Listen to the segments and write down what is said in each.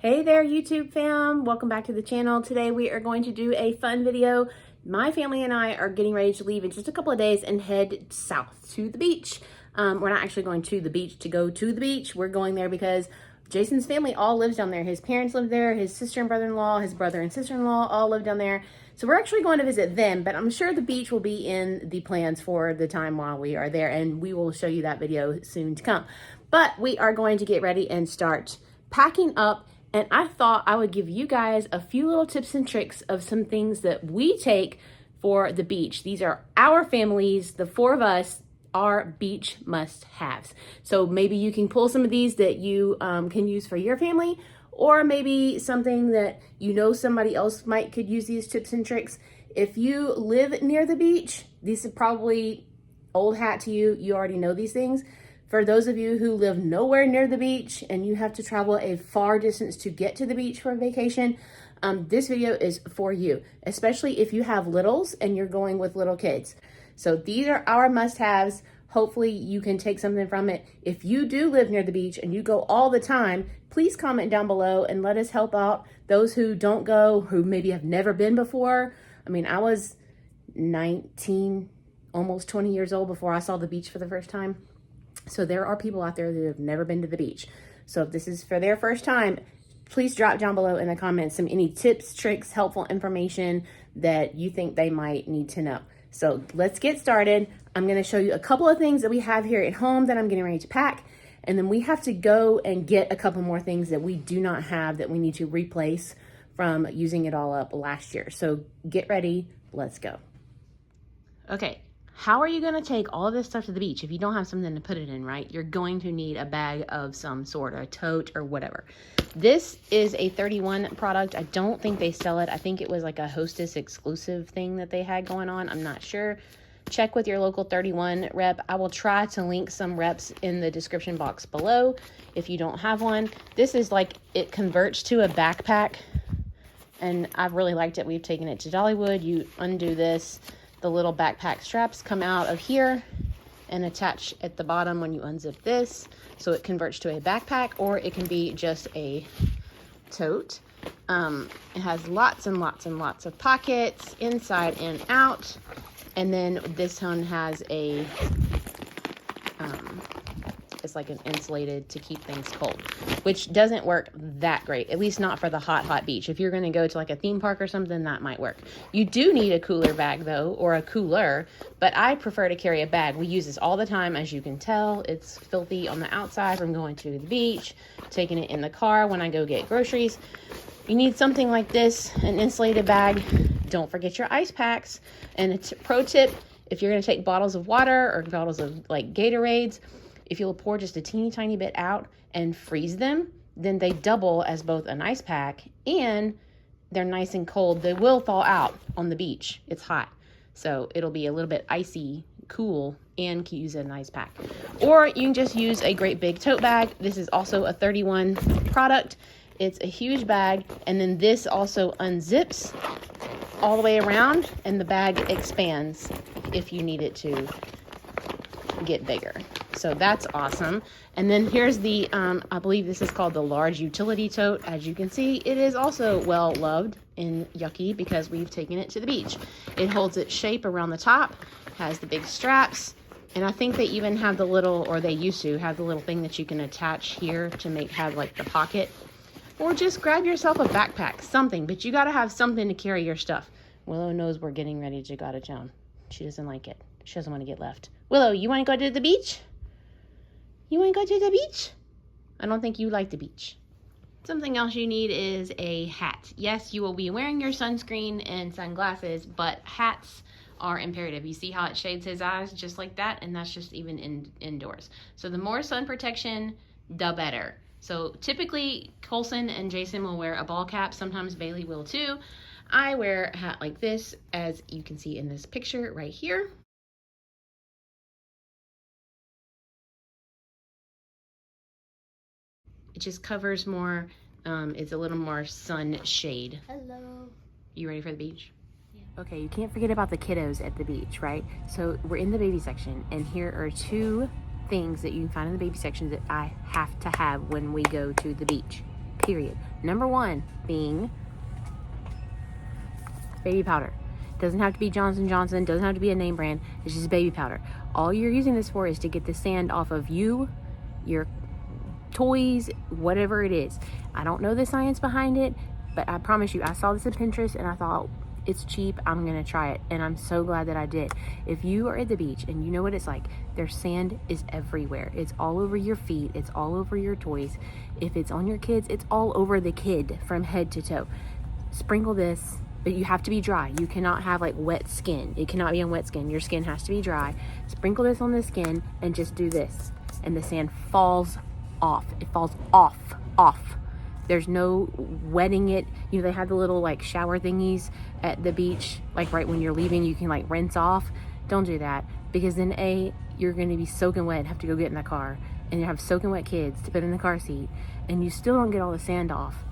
Hey there, YouTube fam. Welcome back to the channel. Today we are going to do a fun video. My family and I are getting ready to leave in just a couple of days and head south to the beach. We're not actually going to the beach to go to the beach. We're going there because Jason's family all lives down there. His parents live there, his sister and brother-in-law, his brother and sister-in-law all live down there. So we're actually going to visit them, but I'm sure the beach will be in the plans for the time while we are there, and we will show you that video soon to come. But we are going to get ready and start packing up. And I thought I would give you guys a few little tips and tricks of some things that we take for the beach. These are our families, the four of us, our beach must-haves. So maybe you can pull some of these that you can use for your family, or maybe something that you know somebody else could use these tips and tricks. If you live near the beach, these are probably old hat to you. You already know these things. For those of you who live nowhere near the beach and you have to travel a far distance to get to the beach for a vacation, this video is for you, especially if you have littles and you're going with little kids. So these are our must-haves. Hopefully you can take something from it. If you do live near the beach and you go all the time, please comment down below and let us help out those who don't go, who maybe have never been before. I mean, I was 19, almost 20 years old before I saw the beach for the first time. So there are people out there that have never been to the beach. So if this is for their first time, please drop down below in the comments any tips, tricks, helpful information that you think they might need to know. So let's get started. I'm going to show you a couple of things that we have here at home that I'm getting ready to pack. And then we have to go and get a couple more things that we do not have that we need to replace from using it all up last year. So get ready. Let's go. Okay. How are you going to take all of this stuff to the beach if you don't have something to put it in, right? You're going to need a bag of some sort, a tote or whatever. This is a 31 product. I don't think they sell it. I think it was like a Hostess exclusive thing that they had going on. I'm not sure. Check with your local 31 rep. I will try to link some reps in the description box below if you don't have one. This is like, it converts to a backpack, and I've really liked it. We've taken it to Dollywood. You undo this. The little backpack straps come out of here and attach at the bottom when you unzip this. So it converts to a backpack, or it can be just a tote. It has lots and lots and lots of pockets inside and out. And then this one has a, it's like an insulated to keep things cold, which doesn't work that great, at least not for the hot beach. If you're going to go to like a theme park or something, that might work. You do need a cooler bag though, or a cooler, but I prefer to carry a bag. We use this all the time. As you can tell, it's filthy on the outside from going to the beach, taking it in the car when I go get groceries. You need something like this, an insulated bag. Don't forget your ice packs. And a pro tip, if you're going to take bottles of water or bottles of like Gatorades, if you'll pour just a teeny tiny bit out and freeze them, then they double as both an ice pack and they're nice and cold. They will thaw out on the beach. It's hot. So it'll be a little bit icy, cool, and can use an ice pack. Or you can just use a great big tote bag. This is also a 31 product. It's a huge bag. And then this also unzips all the way around and the bag expands if you need it to get bigger. So that's awesome. And then here's the, I believe this is called the large utility tote. As you can see, it is also well loved in Yucky because we've taken it to the beach. It holds its shape around the top, has the big straps, and I think they even have the little, or they used to have the little thing that you can attach here to have like the pocket. Or just grab yourself a backpack, something, but you got to have something to carry your stuff. Willow knows we're getting ready to go out of town. She doesn't like it. She doesn't want to get left. Willow, you want to go to the beach? You want to go to the beach? I don't think you like the beach. Something else you need is a hat. Yes, you will be wearing your sunscreen and sunglasses, but hats are imperative. You see how it shades his eyes just like that? And that's just even indoors. So the more sun protection, the better. So typically Colson and Jason will wear a ball cap. Sometimes Bailey will too. I wear a hat like this, as you can see in this picture right here. It just covers more, it's a little more sun shade. Hello. You ready for the beach? Yeah. Okay, you can't forget about the kiddos at the beach, right? So we're in the baby section, and here are two things that you can find in the baby section that I have to have when we go to the beach. period. Number one being baby powder. Doesn't have to be Johnson & Johnson, doesn't have to be a name brand, it's just baby powder. All you're using this for is to get the sand off of you, your toys, whatever it is. I don't know the science behind it, but I promise you, I saw this on Pinterest and I thought, it's cheap, I'm gonna try it, and I'm so glad that I did. If you are at the beach and you know what it's like, their sand is everywhere. It's all over your feet, it's all over your toys. If it's on your kids, it's all over the kid from head to toe. Sprinkle this, but you have to be dry. You cannot have like wet skin. It cannot be on wet skin. Your skin has to be dry. Sprinkle this on the skin and just do this, and the sand falls off. It falls off. There's no wetting it. You know, they have the little like shower thingies at the beach, like right when you're leaving, you can like rinse off. Don't do that, because then you're going to be soaking wet and have to go get in the car, and you have soaking wet kids to put in the car seat, and you still don't get all the sand off.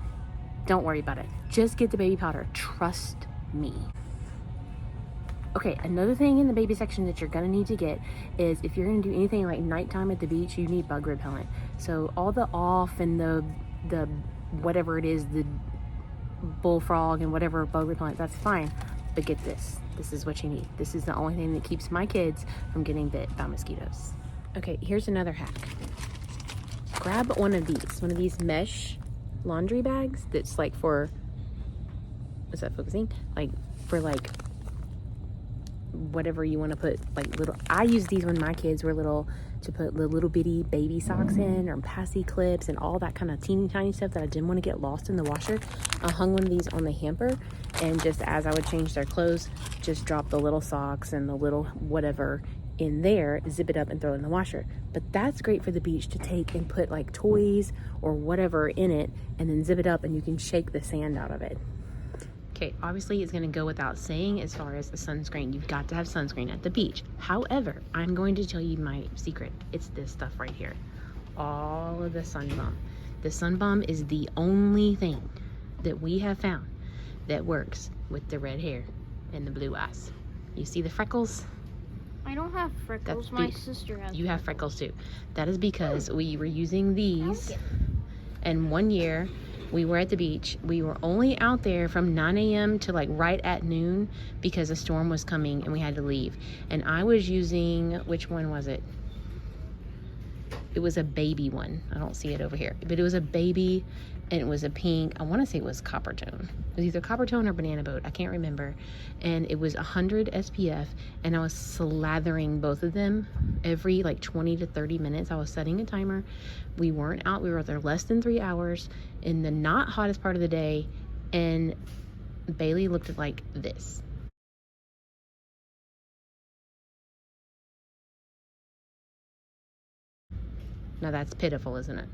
Don't worry about it. Just get the baby powder. Trust me. Okay, another thing in the baby section that you're gonna need to get is, if you're gonna do anything like nighttime at the beach, you need bug repellent. So all the off and the whatever it is, the bullfrog and whatever bug repellent, that's fine. But get this. This is what you need. This is the only thing that keeps my kids from getting bit by mosquitoes. Okay, here's another hack. Grab one of these mesh laundry bags that's like for, is that focusing? Like for like whatever you want to put, like little, I use these when my kids were little to put the little bitty baby socks in, or passy clips and all that kind of teeny tiny stuff that I didn't want to get lost in the washer. I hung one of these on the hamper, and just as I would change their clothes, just drop the little socks and the little whatever in there, zip it up and throw it in the washer. But that's great for the beach to take and put like toys or whatever in it, and then zip it up and you can shake the sand out of it. Okay, obviously it's going to go without saying as far as the sunscreen. You've got to have sunscreen at the beach. However, I'm going to tell you my secret. It's this stuff right here. All of the Sun Bum. The Sun Bum is the only thing that we have found that works with the red hair and the blue eyes. You see the freckles? I don't have freckles. My sister has. You have freckles too. That is because we were using these, and one year we were at the beach. We were only out there from 9 a.m. to like right at noon because a storm was coming and we had to leave. And I was using, which one was it? It was a baby one. I don't see it over here, but it was a baby, and it was a pink. I want to say it was copper tone. It was either copper tone or banana boat. I can't remember. And it was 100 SPF, and I was slathering both of them every like 20 to 30 minutes. I was setting a timer. We weren't out. We were there less than 3 hours in the not hottest part of the day, and Bailey looked like this. Now that's pitiful, isn't it?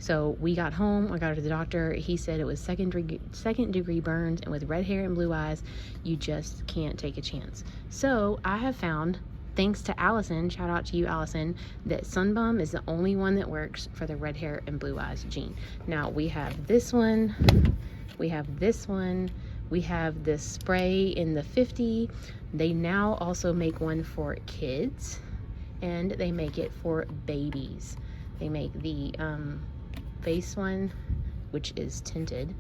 So we got home, I got her to the doctor. He said it was second degree burns, and with red hair and blue eyes, you just can't take a chance. So I have found, thanks to Allison, shout out to you, Allison, that Sun Bum is the only one that works for the red hair and blue eyes gene. Now we have this one, we have this one, we have this spray in the 50. They now also make one for kids, and they make it for babies. They make the face one, which is tinted.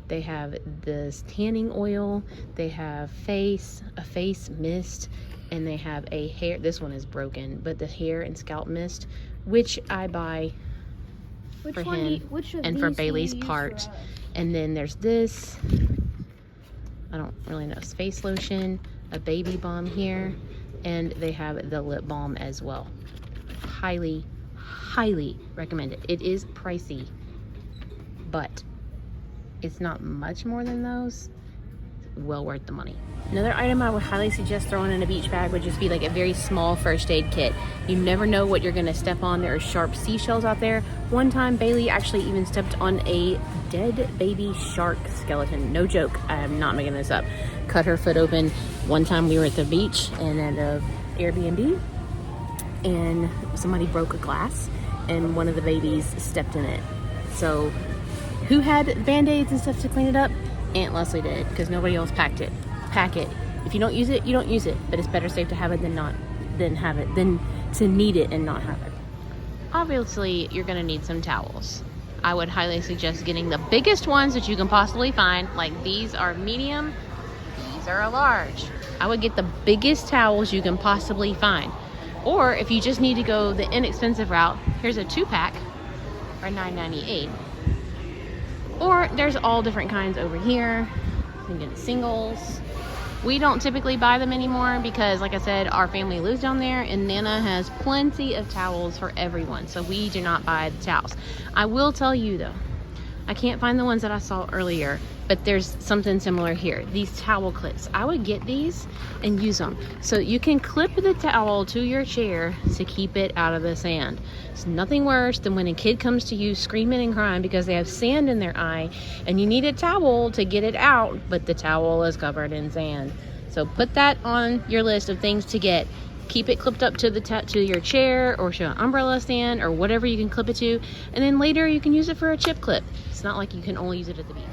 They have this tanning oil. They have a face mist, and they have a hair, this one is broken, but the hair and scalp mist, which I buy for him and for Bailey's part. And then there's this, I don't really know, face lotion, a baby balm here, and they have the lip balm as well. Highly recommend it. It is pricey, but it's not much more than those. Well worth the money. Another item I would highly suggest throwing in a beach bag would just be like a very small first aid kit. You never know what you're gonna step on. There are sharp seashells out there. One time Bailey actually even stepped on a dead baby shark skeleton. No joke, I am not making this up. Cut her foot open. One time we were at the beach and at a Airbnb, and somebody broke a glass and one of the babies stepped in it. So who had Band-Aids and stuff to clean it up? Aunt Leslie did, because nobody else packed it. Pack it. If you don't use it, you don't use it. But it's better safe to have it than to need it and not have it. Obviously, you're gonna need some towels. I would highly suggest getting the biggest ones that you can possibly find. Like these are medium, these are a large. I would get the biggest towels you can possibly find. Or if you just need to go the inexpensive route, here's a 2-pack for $9.98. Or there's all different kinds over here. You can get singles. We don't typically buy them anymore because, like I said, our family lives down there and Nana has plenty of towels for everyone. So we do not buy the towels. I will tell you though, I can't find the ones that I saw earlier, but there's something similar here. These towel clips. I would get these and use them. So you can clip the towel to your chair to keep it out of the sand. It's nothing worse than when a kid comes to you screaming and crying because they have sand in their eye and you need a towel to get it out, but the towel is covered in sand. So put that on your list of things to get. Keep it clipped up to to your chair or to an umbrella stand or whatever you can clip it to, and then later you can use it for a chip clip. It's not like you can only use it at the beach.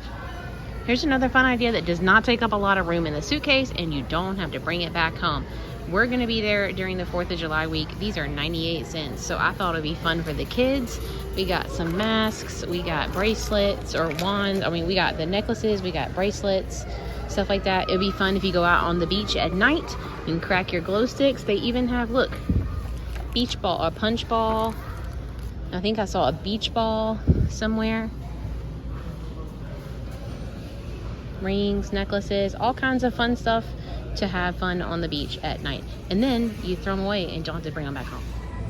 Here's another fun idea that does not take up a lot of room in the suitcase and you don't have to bring it back home. We're gonna be there during the 4th of July week. These are 98 cents, so I thought it'd be fun for the kids. We got some masks, we got bracelets or wands. I mean, we got the necklaces, we got bracelets, stuff like that. It'd be fun if you go out on the beach at night. You can crack your glow sticks. They even have, look, beach ball or punch ball. I think I saw a beach ball somewhere. Rings, necklaces, all kinds of fun stuff to have fun on the beach at night. And then you throw them away and don't have to bring them back home.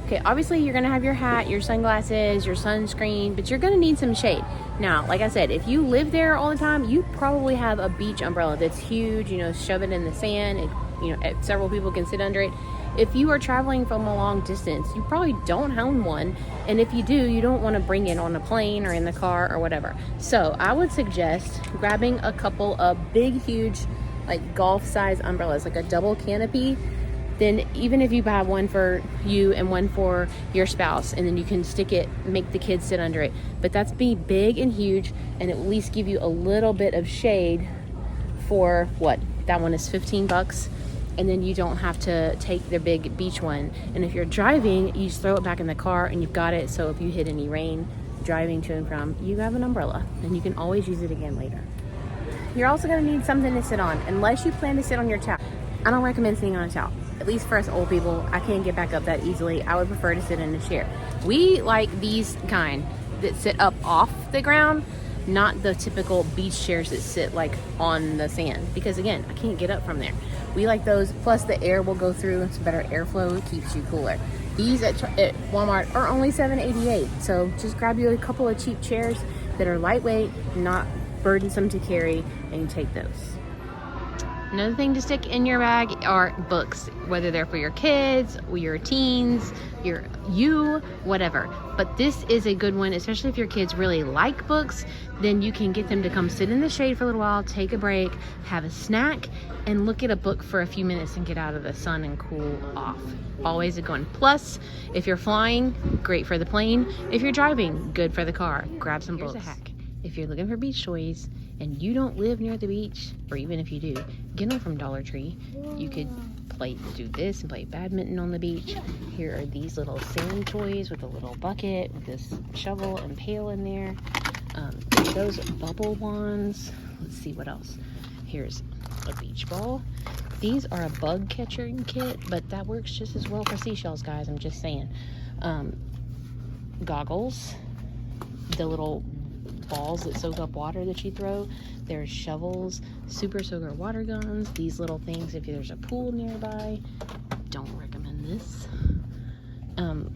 Okay, obviously you're gonna have your hat, your sunglasses, your sunscreen, but you're gonna need some shade. Now, like I said, if you live there all the time, you probably have a beach umbrella that's huge, you know, shove it in the sand, and, you know, several people can sit under it. If you are traveling from a long distance, you probably don't own one. And if you do, you don't wanna bring it on a plane or in the car or whatever. So I would suggest grabbing a couple of big, huge, like golf size umbrellas, like a double canopy. Then even if you buy one for you and one for your spouse, and then you can stick it, make the kids sit under it. But that's be big and huge and at least give you a little bit of shade for what? That one is 15 bucks. And then you don't have to take their big beach one. And if you're driving, you just throw it back in the car and you've got it. So if you hit any rain driving to and from, you have an umbrella and you can always use it again later. You're also gonna need something to sit on, unless you plan to sit on your towel. I don't recommend sitting on a towel. At least for us old people, I can't get back up that easily. I would prefer to sit in a chair. We like these kind that sit up off the ground, not the typical beach chairs that sit like on the sand. Because again, I can't get up from there. We like those, plus the air will go through. It's better airflow, it keeps you cooler. These at Walmart are only $7.88. So just grab you a couple of cheap chairs that are lightweight, not burdensome to carry, and you take those. Another thing to stick in your bag are books, whether they're for your kids, your teens, you, whatever. But this is a good one, especially if your kids really like books, then you can get them to come sit in the shade for a little while, take a break, have a snack, and look at a book for a few minutes and get out of the sun and cool off. Always a good one. Plus, if you're flying, great for the plane. If you're driving, good for the car. Grab some books. Here's a hack. If you're looking for beach toys and you don't live near the beach, or even if you do, get them from Dollar Tree. You could do this and play badminton on the beach. Here are these little sand toys with a little bucket with this shovel and pail in there. Those bubble wands. Let's see what else. Here's a beach ball. These are a bug catching kit, but that works just as well for seashells, guys. I'm just saying. Goggles. The little balls that soak up water that you throw. There's shovels, super soaker water guns, these little things if there's a pool nearby. Don't recommend this.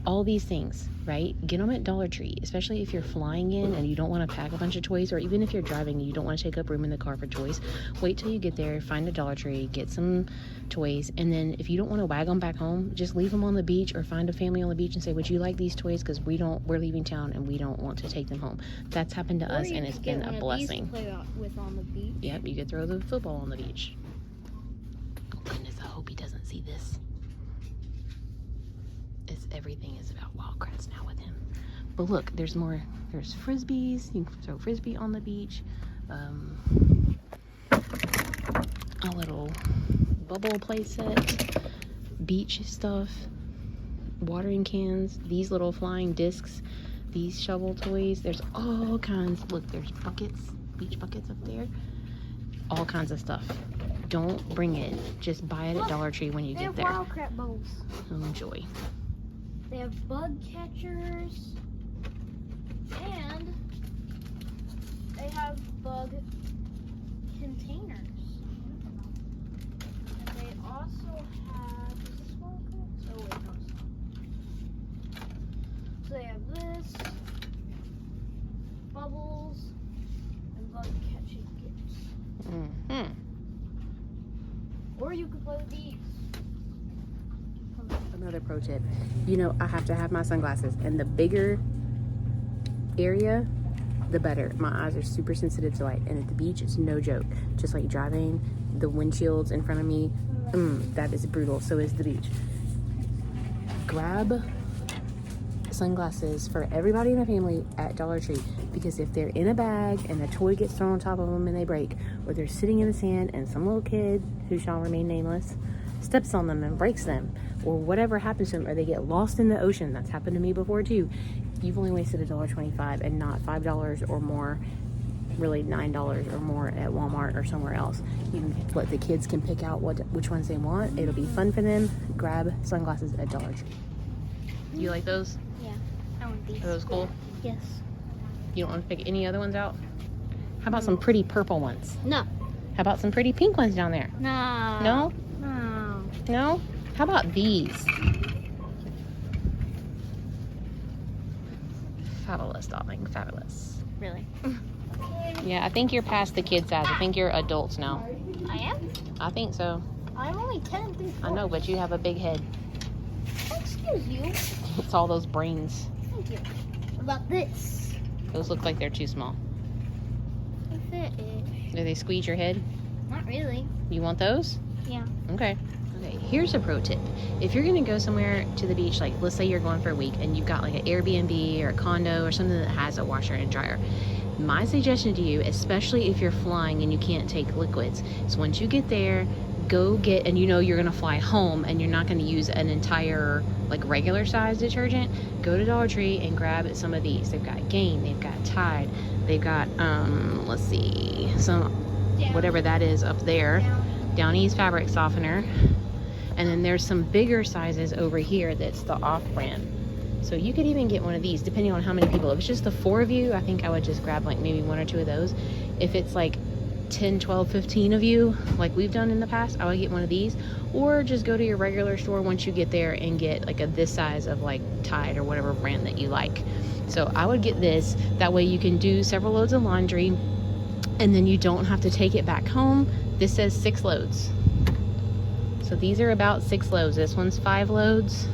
All these things, right? Get them at Dollar Tree, especially if you're flying in and you don't want to pack a bunch of toys, or even if you're driving and you don't want to take up room in the car for toys. Wait till you get there, find a Dollar Tree, get some toys, and then if you don't want to wag them back home, just leave them on the beach or find a family on the beach and say, would you like these toys? Because we're leaving town and we don't want to take them home. That's happened to us and it's been a blessing. Play with on the beach. Yep, you could throw the football on the beach. Oh goodness, I hope he doesn't see this. Everything is about wildcrafts now with him. But look, there's more. There's frisbees. You can throw frisbee on the beach. A little bubble play set. Beach stuff. Watering cans. These little flying discs. these shovel toys. There's all kinds. Look, there's buckets, beach buckets up there. All kinds of stuff. Don't bring it. Just buy it at Dollar Tree when you get there. They have wild crab bowls. Enjoy. They have bug catchers. And they have bug containers. And they also have, is this one cool? Oh wait, no, it's not. So they have this, bubbles, and bug catching kits. Mm-hmm. Or you could play with these. Another pro tip. You know, I have to have my sunglasses, and the bigger area, the better. My eyes are super sensitive to light, and at the beach, it's no joke. Just like driving, the windshields in front of me, that is brutal. So is the beach. Grab sunglasses for everybody in the family at Dollar Tree, because if they're in a bag and a toy gets thrown on top of them and they break, or they're sitting in the sand and some little kid, who shall remain nameless, steps on them and breaks them, or whatever happens to them, or they get lost in the ocean, that's happened to me before too, you've only wasted $1.25 and not $5 or more, really $9 or more at Walmart or somewhere else. You can let the kids can pick out which ones they want. It'll be fun for them. Grab sunglasses at Dollar Tree. You like those? Yeah, I want these. Are those cool? Yes. You don't want to pick any other ones out? How about some pretty purple ones? No. How about some pretty pink ones down there? No. No? No. No? How about these? Fabulous, darling. Fabulous. Really? Yeah, I think you're past the kid size. I think you're adults now. I am? I think so. I'm only 10 and 3/4. I know, but you have a big head. Excuse you. It's all those brains. Thank you. What about this? Those look like they're too small. They fit-ish. Do they squeeze your head? Not really. You want those? Yeah. Okay. Okay, here's a pro tip. If you're gonna go somewhere to the beach, like let's say you're going for a week and you've got like an Airbnb or a condo or something that has a washer and dryer, my suggestion to you, especially if you're flying and you can't take liquids, is once you get there, go get, and you know you're gonna fly home and you're not gonna use an entire like regular size detergent, go to Dollar Tree and grab some of these. They've got Gain, they've got Tide, they've got let's see, some whatever that is up there, Downy's fabric softener, and then there's some bigger sizes over here that's the off-brand. So you could even get one of these depending on how many people. If it's just the 4 of you, I think I would just grab like maybe 1 or 2 of those. If it's like 10, 12, 15 of you, like we've done in the past, I would get one of these, or just go to your regular store once you get there and get like this size of like Tide or whatever brand that you like. So I would get this, that way you can do several loads of laundry and then you don't have to take it back home. This says 6 loads. So these are about 6 loads. This one's 5 loads,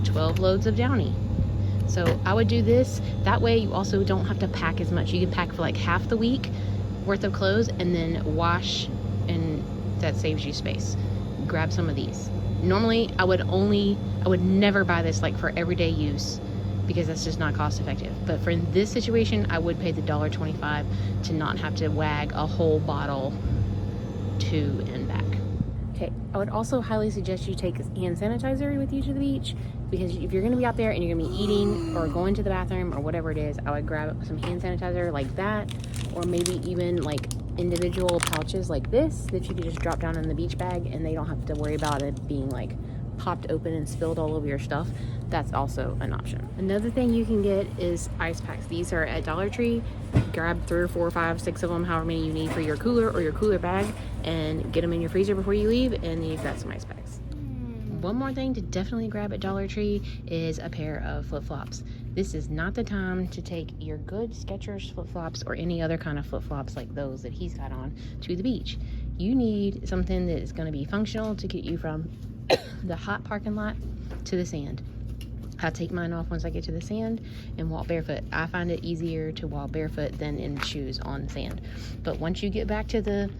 12 loads of Downy. So I would do this, that way you also don't have to pack as much. You can pack for like half the week worth of clothes and then wash, and that saves you space. Grab some of these. Normally I would never buy this like for everyday use because that's just not cost effective. But for this situation, I would pay the $1.25 to not have to wag a whole bottle to and back. Okay, I would also highly suggest you take hand sanitizer with you to the beach, because if you're gonna be out there and you're gonna be eating or going to the bathroom or whatever it is, I would grab some hand sanitizer like that, or maybe even like individual pouches like this that you could just drop down in the beach bag and they don't have to worry about it being like popped open and spilled all over your stuff. That's also an option. Another thing you can get is ice packs. These are at Dollar Tree. Grab 3 or 4 or 5, 6 of them, however many you need for your cooler or your cooler bag, and get them in your freezer before you leave, and then you've got some ice packs. One more thing to definitely grab at Dollar Tree is a pair of flip-flops. This is not the time to take your good Skechers flip-flops or any other kind of flip-flops like those that he's got on to the beach. You need something that is going to be functional to get you from the hot parking lot to the sand. I take mine off once I get to the sand and walk barefoot. I find it easier to walk barefoot than in shoes on sand. But once you get back to the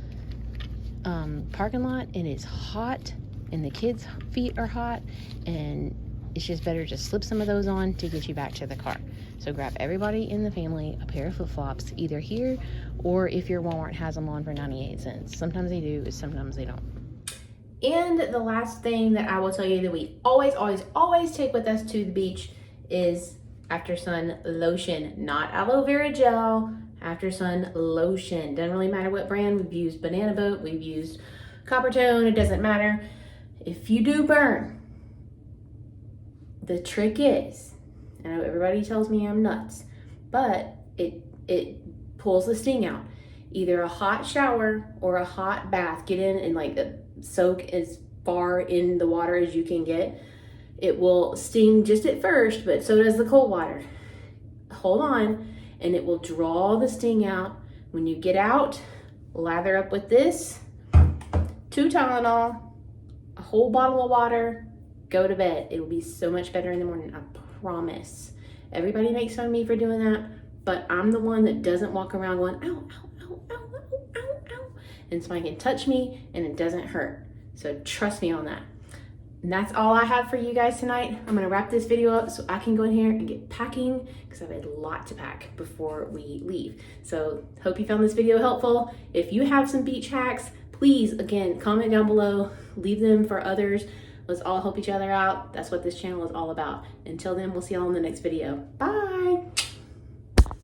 parking lot and it's hot and the kids' feet are hot, and it's just better to slip some of those on to get you back to the car. So grab everybody in the family a pair of flip-flops, either here or if your Walmart has them on for 98 cents. Sometimes they do, sometimes they don't. And the last thing that I will tell you that we always take with us to the beach is after sun lotion, not aloe vera gel, after sun lotion. Doesn't really matter what brand. We've used Banana Boat, we've used Copper Tone, it doesn't matter. If you do burn, the trick is, I know everybody tells me I'm nuts, but it pulls the sting out. Either a hot shower or a hot bath. Get in and like soak as far in the water as you can get. It will sting just at first, but so does the cold water. Hold on, and it will draw the sting out. When you get out, lather up with this, 2 Tylenol, a whole bottle of water, go to bed. It will be so much better in the morning, I promise. Everybody makes fun of me for doing that, but I'm the one that doesn't walk around going, ow, ow, ow, ow, ow, ow, ow. And somebody can touch me and it doesn't hurt. So trust me on that. And that's all I have for you guys tonight. I'm gonna wrap this video up so I can go in here and get packing because I have a lot to pack before we leave. So hope you found this video helpful. If you have some beach hacks, please, again, comment down below, leave them for others. Let's all help each other out. That's what this channel is all about. Until then, we'll see y'all in the next video. Bye.